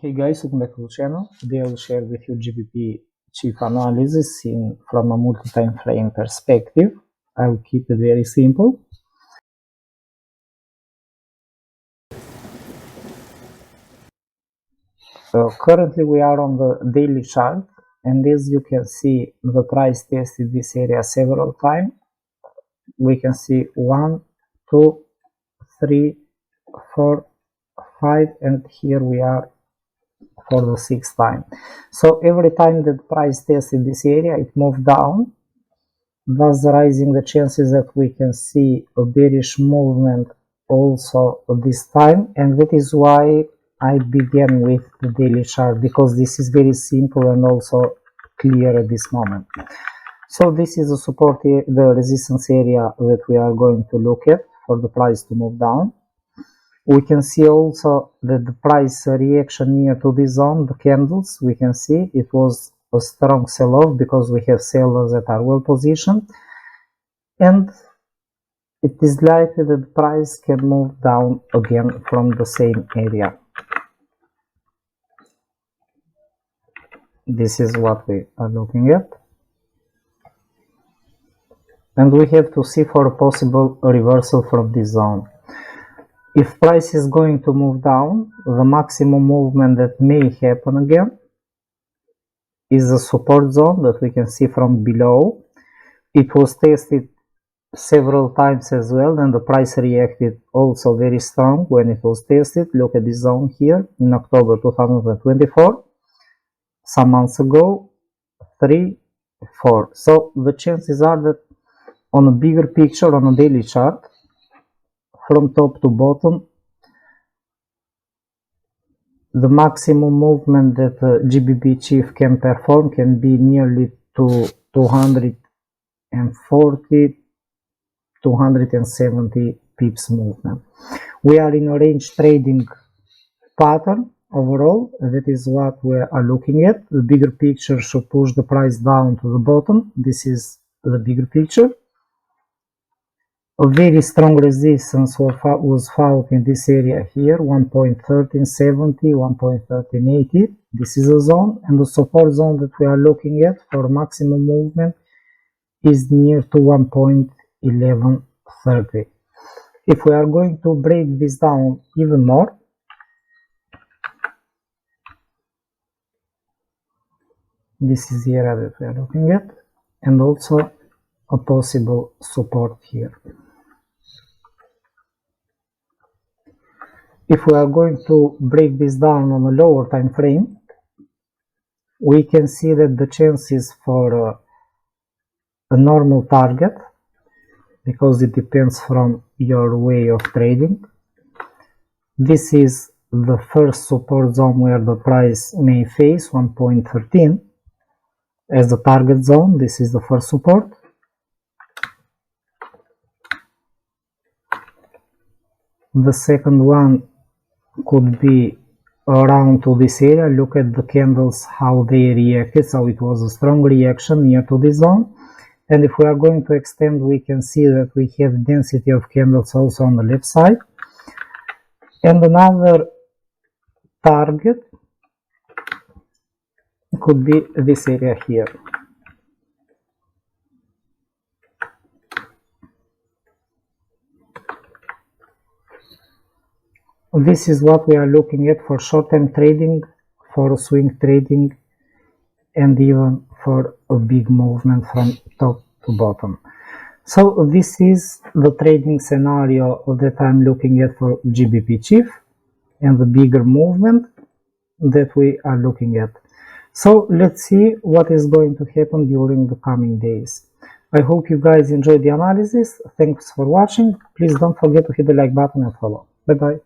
Hey guys, welcome back to the channel. Today I will share with you GBPCHF analysis from a multi-time frame perspective. I will keep it very simple. So currently we are on the daily chart, and as you can see, the price tested this area several times. We can see 1, 2, 3, 4, 5, and here we are for the 6th time. So every time that price tested this area, it moved down, thus raising the chances that we can see a bearish movement also this time. And that is why I began with the daily chart, because this is very simple and also clear at this moment. So this is the support, the resistance area that we are going to look at for the price to move down. We can see also that the price reaction near to this zone, the candles, we can see it was a strong sell-off because we have sellers that are well positioned, and it is likely that the price can move down again from the same area. This is what we are looking at, and we have to see for a possible reversal from this zone. If price is going to move down, the maximum movement that may happen again is the support zone that we can see from below. It was tested several times as well, and the price reacted also very strong when it was tested. Look at this zone here in October 2024, some months ago, 3, 4. So the chances are that on a bigger picture, on a daily chart, from top to bottom, the maximum movement that GBPCHF can perform can be nearly to 240, 270 pips movement. We are in a range trading pattern overall. That is what we are looking at. The bigger picture should push the price down to the bottom. This is the bigger picture. A very strong resistance was found in this area here, 1.1370, 1.1380. This is a zone, and the support zone that we are looking at for maximum movement is near to 1.1130. If we are going to break this down even more, this is the area that we are looking at, and also a possible support here. If we are going to break this down on a lower time frame, we can see that the chances for a normal target, because it depends from your way of trading. This is the first support zone where the price may face 1.13 as the target zone. This is the first support. The second one could be around to this area. Look at the candles, how they reacted. So it was a strong reaction near to this zone. And if we are going to extend, we can see that we have density of candles also on the left side. And another target could be this area here. This is what we are looking at for short-term trading, for swing trading, and even for a big movement from top to bottom. So this is the trading scenario that I'm looking at for GBPCHF and the bigger movement that we are looking at. So let's see what is going to happen during the coming days. I hope you guys enjoyed the analysis. Thanks for watching. Please don't forget to hit the like button and follow. Bye bye.